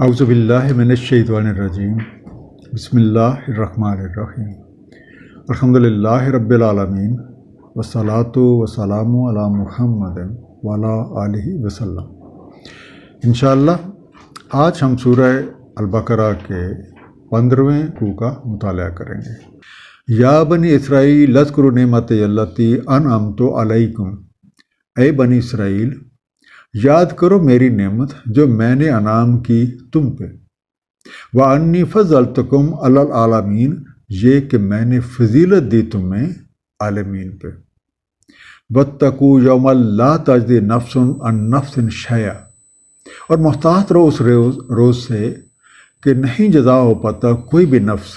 اعوذ باللہ من الشیطان الرجیم بسم اللہ الرحمن الرحیم الحمدللہ رب العالمین والصلاة والسلام علی محمد وعلی آلہ وسلم۔ انشاءاللہ آج ہم سورہ البقرہ کے 15ویں رکوع کا مطالعہ کریں گے۔ یا بنی اسرائیل اذکروا نعمتی التی انعمت علیکم، اے بنی اسرائیل یاد کرو میری نعمت جو میں نے انعام کی تم پہ۔ وَأَنِّي فَضَّلْتُكُمْ عَلَى الْعَالَمِينَ، یہ کہ میں نے فضیلت دی تمہیں عالمین پہ۔ وَاتَّقُوا يَوْمًا لَا تَجْزِي نَفْسٌ عَن نَفْسٍ شَيْئًا، اور محتاط رہو اس روز سے کہ نہیں جزا ہو پاتا کوئی بھی نفس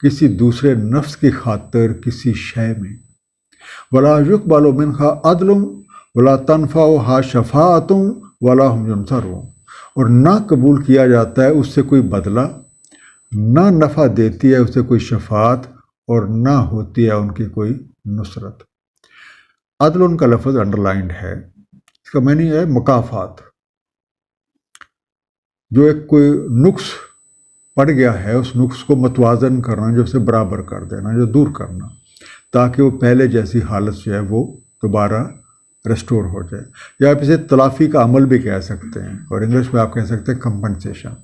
کسی دوسرے نفس کی خاطر کسی شے میں۔ وَلَا يُقْبَلُ مِنْهَا عَدْلٌ وَلَا تَنْفَعُهَا شَفَاعَةٌ وَلَا هُمْ يُنصَرُونَ، اور نہ قبول کیا جاتا ہے اس سے کوئی بدلہ، نہ نفع دیتی ہے اسے کوئی شفاعت، اور نہ ہوتی ہے ان کی کوئی نصرت۔ عدل ان کا لفظ انڈرلائنڈ ہے، اس کا معنی ہے مکافات۔ جو ایک کوئی نقص پڑ گیا ہے اس نقص کو متوازن کرنا، جو اسے برابر کر دینا، جو دور کرنا، تاکہ وہ پہلے جیسی حالت جو ہے وہ دوبارہ ریسٹور ہو جائے، یا آپ اسے تلافی کا عمل بھی کہہ سکتے ہیں، اور انگلش میں آپ کہہ سکتے ہیں کمپنسیشن۔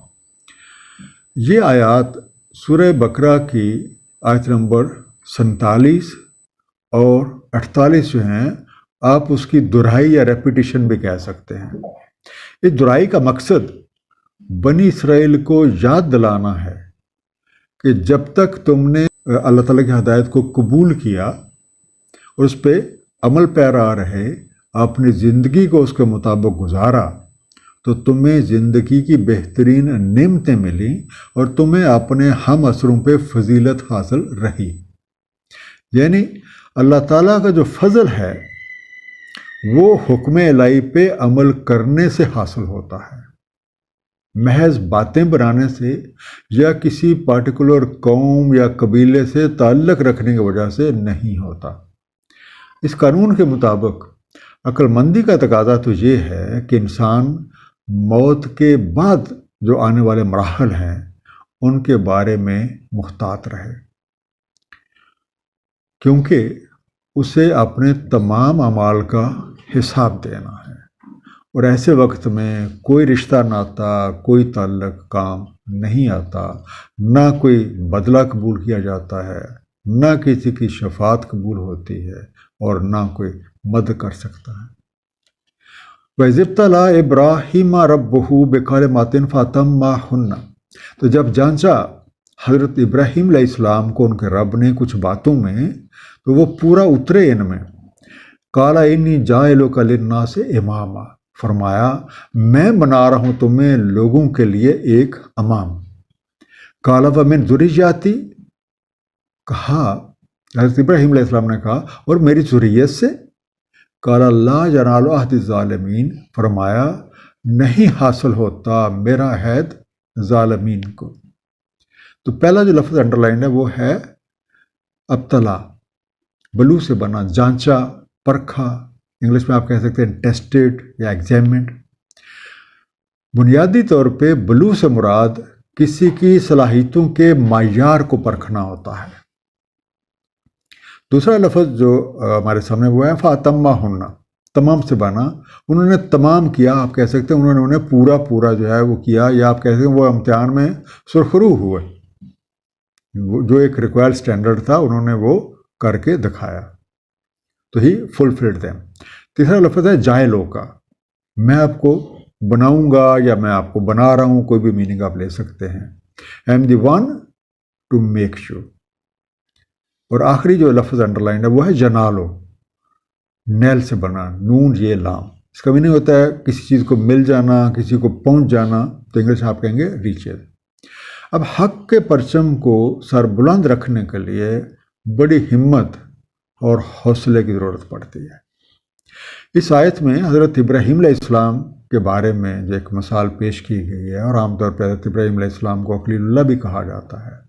یہ آیات سورہ بقرہ کی آیت نمبر 47 اور 48 جو ہیں، آپ اس کی دہرائی یا ریپیٹیشن بھی کہہ سکتے ہیں۔ اس دہرائی کا مقصد بنی اسرائیل کو یاد دلانا ہے کہ جب تک تم نے اللہ تعالیٰ کی ہدایت کو قبول کیا اور اس پہ عمل پیرا رہے، اپنی زندگی کو اس کے مطابق گزارا، تو تمہیں زندگی کی بہترین نعمتیں ملیں اور تمہیں اپنے ہم اثروں پہ فضیلت حاصل رہی۔ یعنی اللہ تعالیٰ کا جو فضل ہے وہ حکم الہی پہ عمل کرنے سے حاصل ہوتا ہے، محض باتیں بنانے سے یا کسی پارٹیکولر قوم یا قبیلے سے تعلق رکھنے کی وجہ سے نہیں ہوتا۔ اس قانون کے مطابق عقل مندی کا تقاضا تو یہ ہے کہ انسان موت کے بعد جو آنے والے مراحل ہیں ان کے بارے میں محتاط رہے، کیونکہ اسے اپنے تمام اعمال کا حساب دینا ہے، اور ایسے وقت میں کوئی رشتہ ناتا، کوئی تعلق کام نہیں آتا، نہ کوئی بدلہ قبول کیا جاتا ہے، نہ کسی کی شفاعت قبول ہوتی ہے، اور نہ کوئی مدد کر سکتا ہے۔ وَإِذِ ابْتَلَىٰ إِبْرَاهِيمَ رَبُّهُ بِكَلِمَاتٍ فَأَتَمَّهُنَّ، تو جب جانچا حضرت ابراہیم علیہ السلام کو ان کے رب نے کچھ باتوں میں تو وہ پورا اترے ان میں۔ قَالَ إِنِّي جَاعِلُكَ لِلنَّاسِ إِمَامًا، فرمایا میں بنا رہا ہوں تمہیں لوگوں کے لیے ایک امام۔ قَالَ وَمِن ذُرِّيَّتِي، کہا حضرت ابراہیم علیہ السلام نے کہا اور میری ذریت سے؟ قَالَ لَا يَنَالُ عَهْدِ الظَّالِمِينَ، فرمایا نہیں حاصل ہوتا میرا عہد ظالمین کو۔ تو پہلا جو لفظ انڈرلائن ہے وہ ہے ابتلا، بلو سے بنا، جانچا، پرکھا، انگلش میں آپ کہہ سکتے ہیں ٹیسٹڈ یا ایگزامنڈ۔ بنیادی طور پہ بلو سے مراد کسی کی صلاحیتوں کے معیار کو پرکھنا ہوتا ہے۔ دوسرا لفظ جو ہمارے سامنے وہ ہے فَأَتَمَّهُنَّ، تمام سے بنا، انہوں نے تمام کیا، آپ کہہ سکتے ہیں انہوں نے پورا جو ہے وہ کیا، یا آپ کہہ سکتے ہیں وہ امتحان میں سرخرو ہوئے، جو ایک ریکوائرڈ سٹینڈرڈ تھا انہوں نے وہ کر کے دکھایا، تو ہی فلفلڈ دیم۔ تیسرا لفظ ہے جائلوں کا، میں آپ کو بناؤں گا یا میں آپ کو بنا رہا ہوں، کوئی بھی میننگ آپ لے سکتے ہیں۔ I am the one to make you۔ اور آخری جو لفظ انڈرلائن ہے وہ ہے جنالو، نیل سے بنا، نون یہ لام، اس کا بھی نہیں ہوتا ہے کسی چیز کو مل جانا، کسی کو پہنچ جانا، تو انگلش آپ کہیں گے ریچز۔ اب حق کے پرچم کو سر بلند رکھنے کے لیے بڑی ہمت اور حوصلے کی ضرورت پڑتی ہے۔ اس آیت میں حضرت ابراہیم علیہ السلام کے بارے میں جو ایک مثال پیش کی گئی ہے، اور عام طور پہ حضرت ابراہیم علیہ السلام کو خلیل اللہ بھی کہا جاتا ہے،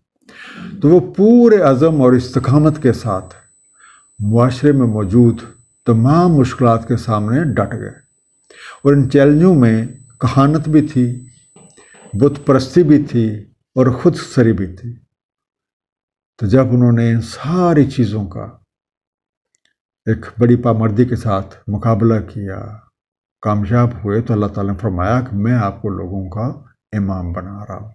تو وہ پورے عزم اور استقامت کے ساتھ معاشرے میں موجود تمام مشکلات کے سامنے ڈٹ گئے، اور ان چیلنجوں میں کہانت بھی تھی، بت پرستی بھی تھی اور خود سری بھی تھی۔ تو جب انہوں نے ان ساری چیزوں کا ایک بڑی پامردی کے ساتھ مقابلہ کیا، کامیاب ہوئے، تو اللہ تعالیٰ نے فرمایا کہ میں آپ کو لوگوں کا امام بنا رہا ہوں۔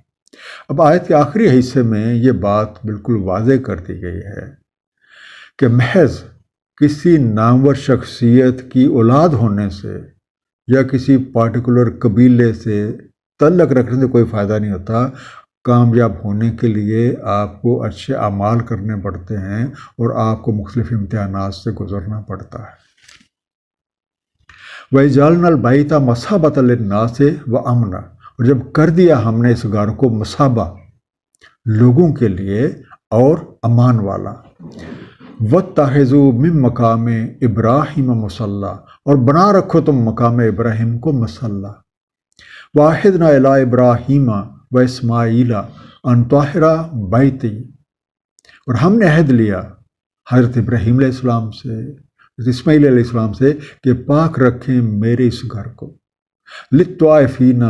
اب آیت کے آخری حصے میں یہ بات بالکل واضح کر دی گئی ہے کہ محض کسی نامور شخصیت کی اولاد ہونے سے یا کسی پارٹیکولر قبیلے سے تعلق رکھنے سے کوئی فائدہ نہیں ہوتا۔ کامیاب ہونے کے لیے آپ کو اچھے اعمال کرنے پڑتے ہیں اور آپ کو مختلف امتحانات سے گزرنا پڑتا ہے۔ وَإِجْعَلْنَا الْبَيْتَ مَثَابَةً لِلنَّاسِ وَأَمْنًا، اور جب کر دیا ہم نے اس گھر کو مثابہ، لوگوں کے لیے اور امان والا، وَاتَّخِذُوا مِن مَقَامِ إِبْرَاهِيمَ مُصَلًّى، اور بنا رکھو تم مقام ابراہیم کو مصلی۔ وَعَهِدْنَا إِلَىٰ إِبْرَاهِيمَ وَإِسْمَاعِيلَ أَن طَهِّرَ بَيْتِي، اور ہم نے عہد لیا حضرت ابراہیم علیہ السلام سے، حضرت اسماعیل علیہ السلام سے کہ پاک رکھیں میرے اس گھر کو، للطوافین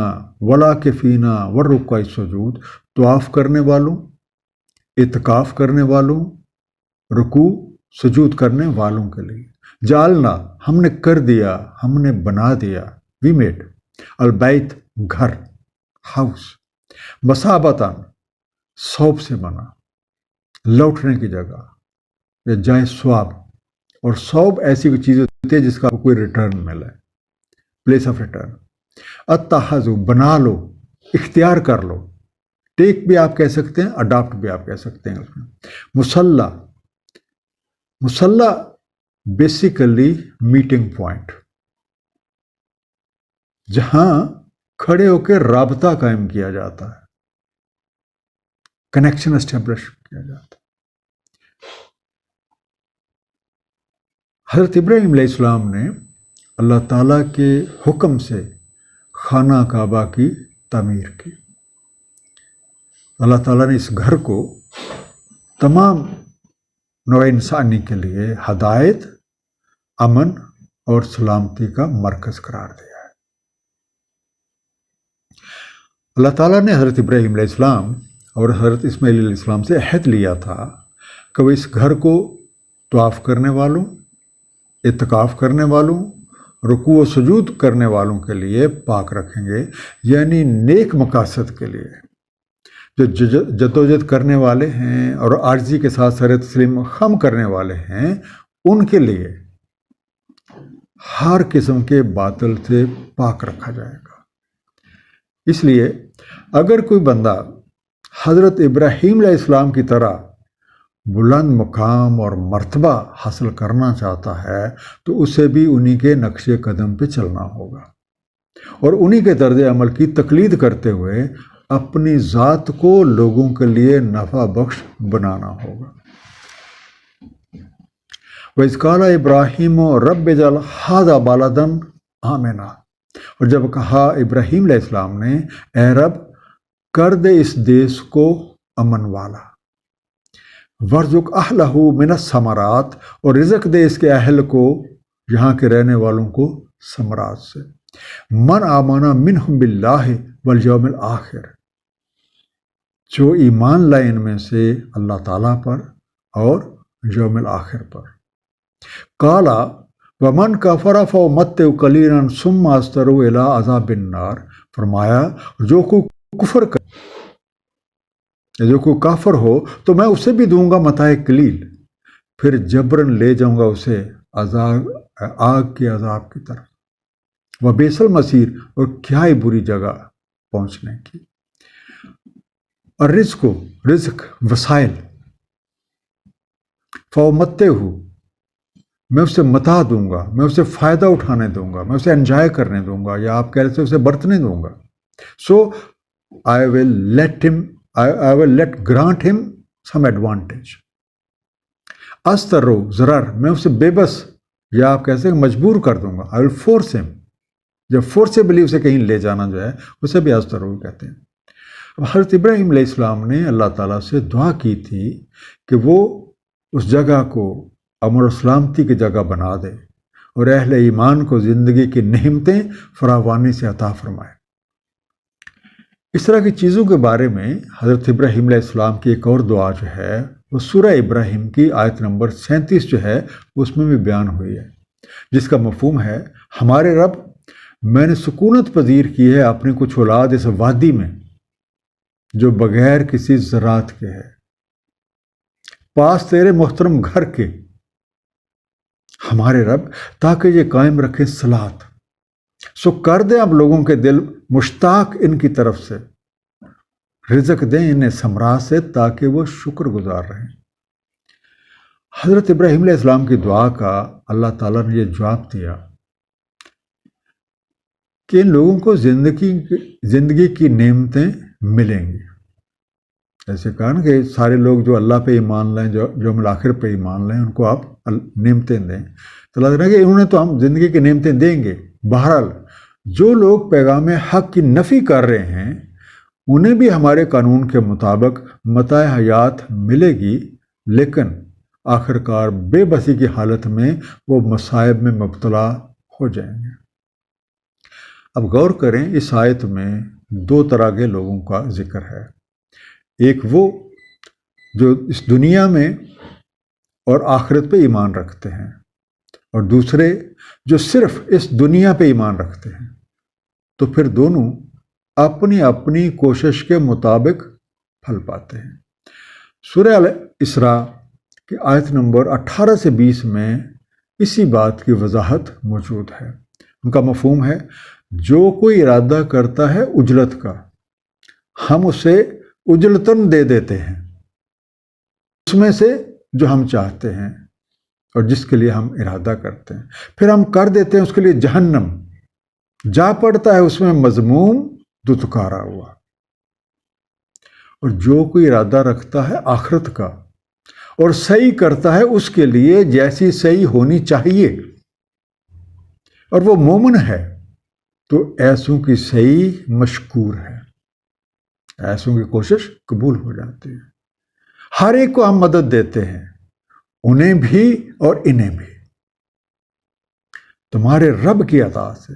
والعاکفین والرکع السجود، طواف کرنے والوں، اعتکاف کرنے والوں، رکوع سجود کرنے والوں کے لیے۔ جعلنا، ہم نے کر دیا، ہم نے بنا دیا، وی میڈ، البیت گھر، ہاؤس، مثابتاً ثواب سے بنا، لوٹنے کی جگہ یا جائے ثواب، اور ثواب ایسی کوئی چیز ہوتی ہے جس کا کوئی ریٹرن ملے، پلیس آف ریٹرن۔ اتخذوا، بنا لو، اختیار کر لو، ٹیک بھی آپ کہہ سکتے ہیں، اڈاپٹ بھی آپ کہہ سکتے ہیں۔ اس میں مصلی، مصلی بیسیکلی میٹنگ پوائنٹ، جہاں کھڑے ہو کے رابطہ قائم کیا جاتا ہے، کنیکشن اسٹیبلش کیا جاتا ہے۔ حضرت ابراہیم علیہ السلام نے اللہ تعالیٰ کے حکم سے خانہ کعبہ کی تعمیر کی۔ اللہ تعالیٰ نے اس گھر کو تمام نوع انسانی کے لیے ہدایت، امن اور سلامتی کا مرکز قرار دیا ہے۔ اللہ تعالیٰ نے حضرت ابراہیم علیہ السلام اور حضرت اسماعیل علیہ السلام سے عہد لیا تھا کہ وہ اس گھر کو طواف کرنے والوں، اعتکاف کرنے والوں، رکوع و سجود کرنے والوں کے لیے پاک رکھیں گے، یعنی نیک مقاصد کے لیے، جو جدوجہد کرنے والے ہیں اور عاجزی کے ساتھ سر تسلیم خم کرنے والے ہیں، ان کے لیے ہر قسم کے باطل سے پاک رکھا جائے گا۔ اس لیے اگر کوئی بندہ حضرت ابراہیم علیہ السلام کی طرح بلند مقام اور مرتبہ حاصل کرنا چاہتا ہے تو اسے بھی انہی کے نقش قدم پہ چلنا ہوگا اور انہی کے طرز عمل کی تقلید کرتے ہوئے اپنی ذات کو لوگوں کے لیے نفع بخش بنانا ہوگا۔ وَإِذْ قَالَ إِبْرَاهِيمُ رَبِّ اجْعَلْ هَٰذَا بَلَدًا آمِنًا، اور جب کہا ابراہیم علیہ السلام نے، اے رب کر دے اس دیس کو امن والا، وَارْزُقْ أَهْلَهُ مِنَ الثَّمَرَاتِ، اور رزق دے اس کے اہل کو، یہاں کے رہنے والوں کو، ثمرات سے، من آمنا منہم باللہ والیوم الآخر، جو ایمان لائے ان میں سے اللہ تعالیٰ پر اور یوم الآخر پر۔ قالا ومن کفر فأمتعہ قلیلا ثم اضطرہ الی عذاب النار، فرمایا جو کوئی کفر کرے، جو کوئی کافر ہو تو میں اسے بھی دوں گا متاع قلیل، پھر جبرن لے جاؤں گا اسے آگ کے عذاب کی طرف، وبئس المصیر، اور کیا ہی بری جگہ پہنچنے کی۔ اور رزق وسائل، فأمتعہ، میں اسے متاع دوں گا، میں اسے فائدہ اٹھانے دوں گا، میں اسے انجوائے کرنے دوں گا، یا آپ کہہ رہے تھے اسے برتنے دوں گا۔ سو I will let grant him some advantage۔ استرو، ضرر، میں اسے بے بس یا آپ کہتے ہیں مجبور کر دوں گا، I will force him، جب فورسیبلی اسے کہیں لے جانا جو ہے اسے بھی استرو کہتے ہیں۔ اب حضرت ابراہیم علیہ السلام نے اللہ تعالیٰ سے دعا کی تھی کہ وہ اس جگہ کو امن و سلامتی کی جگہ بنا دے اور اہل ایمان کو زندگی کی نعمتیں فراوانی سے عطا فرمائے۔ اس طرح کی چیزوں کے بارے میں حضرت ابراہیم علیہ السلام کی ایک اور دعا جو ہے وہ سورہ ابراہیم کی آیت نمبر 37 جو ہے اس میں بھی بیان ہوئی ہے، جس کا مفہوم ہے ہمارے رب، میں نے سکونت پذیر کی ہے اپنی کچھ اولاد اس وادی میں جو بغیر کسی زراعت کے ہے، پاس تیرے محترم گھر کے، ہمارے رب، تاکہ یہ قائم رکھے صلاۃ، سو کر دیں اب لوگوں کے دل مشتاق ان کی طرف سے، رزق دیں انہیں ثمرات سے تاکہ وہ شکر گزار رہیں۔ حضرت ابراہیم علیہ السلام کی دعا کا اللہ تعالیٰ نے یہ جواب دیا کہ ان لوگوں کو زندگی کی نعمتیں ملیں گی۔ ایسے کہا نا کہ سارے لوگ جو اللہ پہ ایمان لائیں، جو یوم الآخر پہ ایمان لائیں، ان کو آپ نعمتیں دیں، تو اللہ تعالیٰ کہ انہوں نے تو ہم زندگی کی نعمتیں دیں گے۔ بہرحال جو لوگ پیغام حق کی نفی کر رہے ہیں انہیں بھی ہمارے قانون کے مطابق متاع حیات ملے گی، لیکن آخرکار بے بسی کی حالت میں وہ مصائب میں مبتلا ہو جائیں گے۔ اب غور کریں، اس آیت میں دو طرح کے لوگوں کا ذکر ہے، ایک وہ جو اس دنیا میں اور آخرت پہ ایمان رکھتے ہیں، اور دوسرے جو صرف اس دنیا پہ ایمان رکھتے ہیں، تو پھر دونوں اپنی اپنی کوشش کے مطابق پھل پاتے ہیں۔ سورہ الاسراء کی آیت نمبر 18 سے 20 میں اسی بات کی وضاحت موجود ہے۔ ان کا مفہوم ہے جو کوئی ارادہ کرتا ہے اجلت کا، ہم اسے اجلتاً دے دیتے ہیں، اس میں سے جو ہم چاہتے ہیں اور جس کے لیے ہم ارادہ کرتے ہیں، پھر ہم کر دیتے ہیں اس کے لیے جہنم، جا پڑتا ہے اس میں مذموم دتکارا ہوا۔ اور جو کوئی ارادہ رکھتا ہے آخرت کا اور صحیح کرتا ہے اس کے لیے جیسی صحیح ہونی چاہیے، اور وہ مومن ہے، تو ایسوں کی صحیح مشکور ہے، ایسوں کی کوشش قبول ہو جاتی ہے۔ ہر ایک کو ہم مدد دیتے ہیں، انہیں بھی اور انہیں بھی، تمہارے رب کی عطا سے،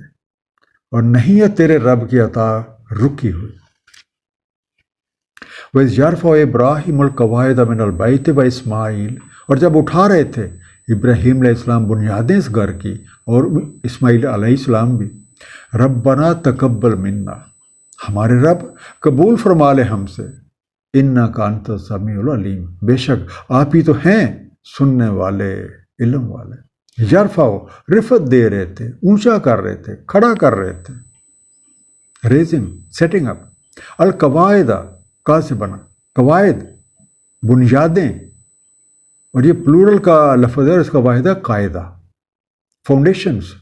اور نہیں ہے تیرے رب کی عطا رکی ہوئی۔ وَإِذْ يَرْفَعُ إِبْرَاهِيمُ الْقَوَاعِدَ مِنَ الْبَيْتِ وَإِسْمَاعِيلُ، اور جب اٹھا رہے تھے ابراہیم علیہ السلام بنیادیں اس گھر کی، اور اسماعیل علیہ السلام بھی، ربنا تقبل منا، ہمارے رب قبول فرما لے ہم سے، انک انت السمیع العلیم، بے شک آپ ہی تو ہیں سننے والے، علم والے۔ یرفعو، رفت دے رہے تھے، اونچا کر رہے تھے، کھڑا کر رہے تھے، ریزنگ، سیٹنگ اپ، القواعد، کا سے بنا، قواعد، بنیادیں، اور یہ پلورل کا لفظ ہے، اس کا واحد ہے قاعدہ، فاؤنڈیشنز۔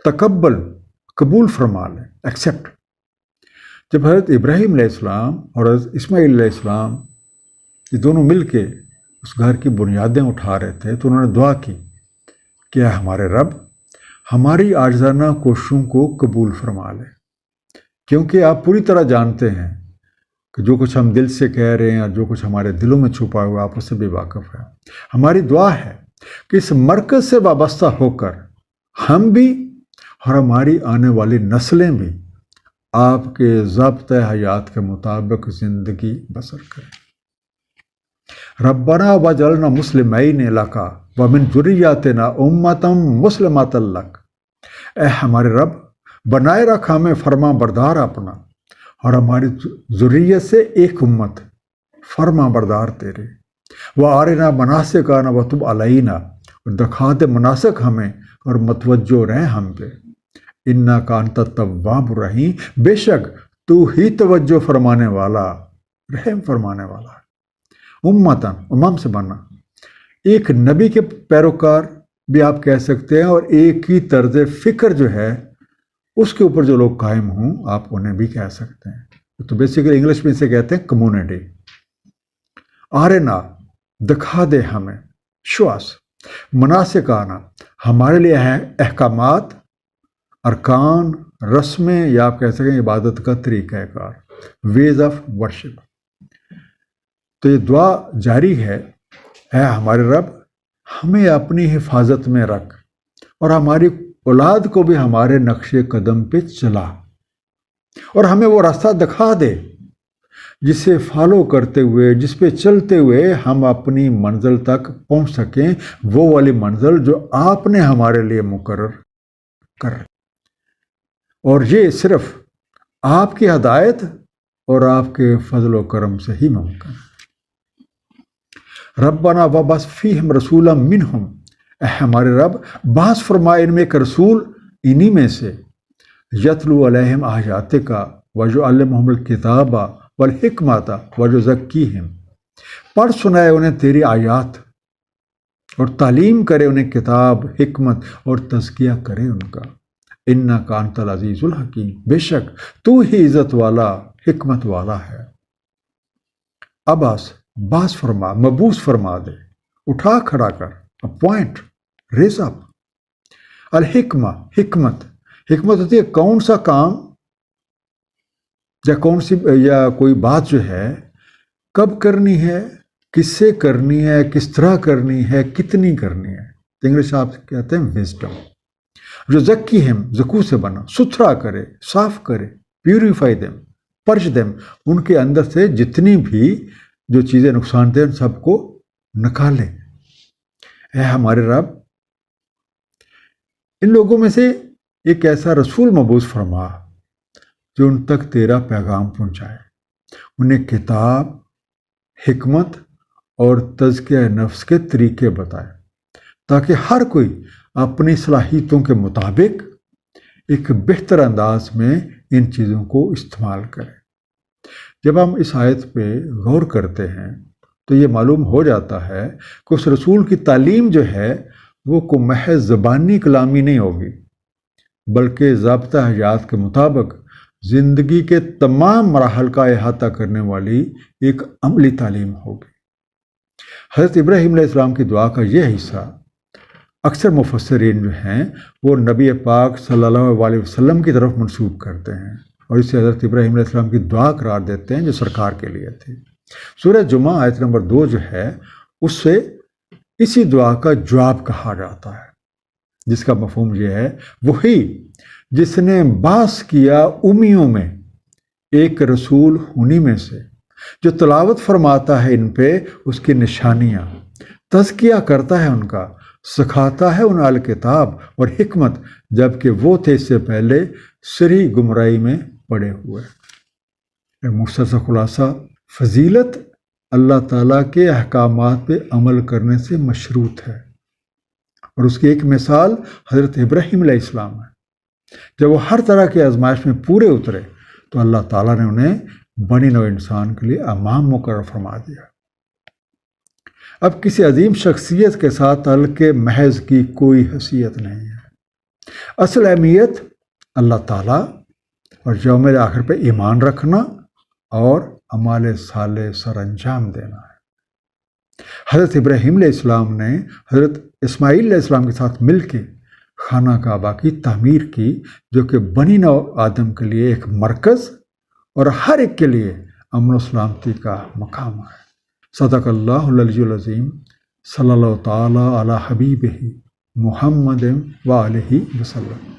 تقبل، قبول فرما لیں، ایکسیپٹ۔ جب حضرت ابراہیم علیہ السلام اور حضرت اسماعیل علیہ السلام یہ دونوں مل کے اس گھر کی بنیادیں اٹھا رہے تھے، تو انہوں نے دعا کی کہ اے ہمارے رب، ہماری عاجزانہ کوششوں کو قبول فرما لے، کیونکہ آپ پوری طرح جانتے ہیں کہ جو کچھ ہم دل سے کہہ رہے ہیں اور جو کچھ ہمارے دلوں میں چھپا ہوا آپ اس سے بھی واقف ہے۔ ہماری دعا ہے کہ اس مرکز سے وابستہ ہو کر ہم بھی اور ہماری آنے والی نسلیں بھی آپ کے ضابطۂ حیات کے مطابق زندگی بسر کریں۔ ربنا وجعلنا مسلمین لک ومن ذریاتنا امۃ مسلمۃ لک، اے ہمارے رب، بنائے رکھ ہمیں فرما بردار اپنا، اور ہماری ذریت سے ایک امت فرما بردار تیرے، وارنا مناسکنا وتب علینا، اور دکھا دے مناسک ہمیں اور متوجہ رہیں ہم پہ، انک انت التواب الرحیم، بے شک تو ہی توجہ فرمانے والا، رحم فرمانے والا ہے۔ امتاً، امم سے بننا، ایک نبی کے پیروکار بھی آپ کہہ سکتے ہیں، اور ایک ہی طرز فکر جو ہے اس کے اوپر جو لوگ قائم ہوں آپ انہیں بھی کہہ سکتے ہیں۔ تو بیسیکلی انگلش میں اسے کہتے ہیں کمیونٹی۔ آرنا، دکھا دے ہمیں، شواس، مناسکانا، ہمارے لیے احکامات، ارکان، رسمیں، یا آپ کہہ سکیں عبادت کا طریقہ کار، ویز آف ورشپ۔ تو یہ دعا جاری ہے، اے ہمارے رب، ہمیں اپنی حفاظت میں رکھ، اور ہماری اولاد کو بھی ہمارے نقش قدم پہ چلا، اور ہمیں وہ راستہ دکھا دے جسے فالو کرتے ہوئے، جس پہ چلتے ہوئے ہم اپنی منزل تک پہنچ سکیں، وہ والی منزل جو آپ نے ہمارے لیے مقرر کر رکھی۔ اور یہ صرف آپ کی ہدایت اور آپ کے فضل و کرم سے ہی ممکن ہے۔ ربنا وبعث فیہم رسولا منہم، اے ہمارے رب بعث فرمائے ان میں ایک رسول انہی میں سے، یتلو علیہم آیاتک ویعلمہم الکتاب والحکمۃ ویزکیہم، پڑھ سنائے انہیں تیری آیات اور تعلیم کرے انہیں کتاب، حکمت اور تزکیہ کرے ان کا۔ انک انت العزیز الحکیم، بے شک تو ہی عزت والا، حکمت والا ہے۔ عباس باس فرما، مبوس فرما دے، اٹھا کھڑا کر، اپوائنٹ، ریز اپ۔ الحکمہ، حکمت، حکمت ہوتی ہے کون سا کام یا کون سی یا کوئی بات جو ہے کب کرنی ہے، کس سے کرنی ہے، کس طرح کرنی ہے، کتنی کرنی ہے۔ انگلش آپ کہتے ہیں وزڈم۔ جو زکیہم، زکو سے بنا، ستھرا کرے، صاف کرے، پیوریفائی دیم، پرچ دیم، ان کے اندر سے جتنی بھی جو چیزیں نقصان دہ سب کو نکالے۔ اے ہمارے رب ان لوگوں میں سے ایک ایسا رسول مبعوث فرما جو ان تک تیرا پیغام پہنچائے، انہیں کتاب، حکمت اور تزکیہ نفس کے طریقے بتائے، تاکہ ہر کوئی اپنی صلاحیتوں کے مطابق ایک بہتر انداز میں ان چیزوں کو استعمال کرے۔ جب ہم اس آیت پہ غور کرتے ہیں تو یہ معلوم ہو جاتا ہے کہ اس رسول کی تعلیم جو ہے وہ کو محض زبانی کلامی نہیں ہوگی، بلکہ ضابطہ حیات کے مطابق زندگی کے تمام مراحل کا احاطہ کرنے والی ایک عملی تعلیم ہوگی۔ حضرت ابراہیم علیہ السلام کی دعا کا یہ حصہ اکثر مفسرین جو ہیں وہ نبی پاک صلی اللہ علیہ وسلم کی طرف منسوب کرتے ہیں اور اسے حضرت ابراہیم علیہ السلام کی دعا قرار دیتے ہیں جو سرکار کے لیے تھی۔ سورہ جمعہ آیت نمبر 2 جو ہے اس سے اسی دعا کا جواب کہا جاتا ہے، جس کا مفہوم یہ ہے وہی جس نے بعث کیا امیوں میں ایک رسول انہی میں سے جو تلاوت فرماتا ہے ان پہ اس کی نشانیاں، تزکیہ کرتا ہے ان کا، سکھاتا ہے ان الکتاب اور حکمت، جبکہ وہ تھے اس سے پہلے سری گمراہی میں پڑے ہوئے۔ مختصر خلاصہ، فضیلت اللہ تعالیٰ کے احکامات پہ عمل کرنے سے مشروط ہے، اور اس کی ایک مثال حضرت ابراہیم علیہ السلام ہے۔ جب وہ ہر طرح کی آزمائش میں پورے اترے تو اللہ تعالیٰ نے انہیں بنی نوع انسان کے لیے امام مقرر فرما دیا۔ اب کسی عظیم شخصیت کے ساتھ تعلق محض کی کوئی حیثیت نہیں ہے، اصل اہمیت اللہ تعالیٰ اور یوم آخر پہ ایمان رکھنا اور اعمال صالح سر انجام دینا ہے۔ حضرت ابراہیم علیہ السلام نے حضرت اسماعیل علیہ السلام کے ساتھ مل کے خانہ کعبہ کی تعمیر کی، جو کہ بنی نوع آدم کے لیے ایک مرکز اور ہر ایک کے لیے امن و سلامتی کا مقام ہے۔ صدق اللہ العلی العظیم، صلی اللہ تعالیٰ علی حبیبہ محمد و آلہ وسلم۔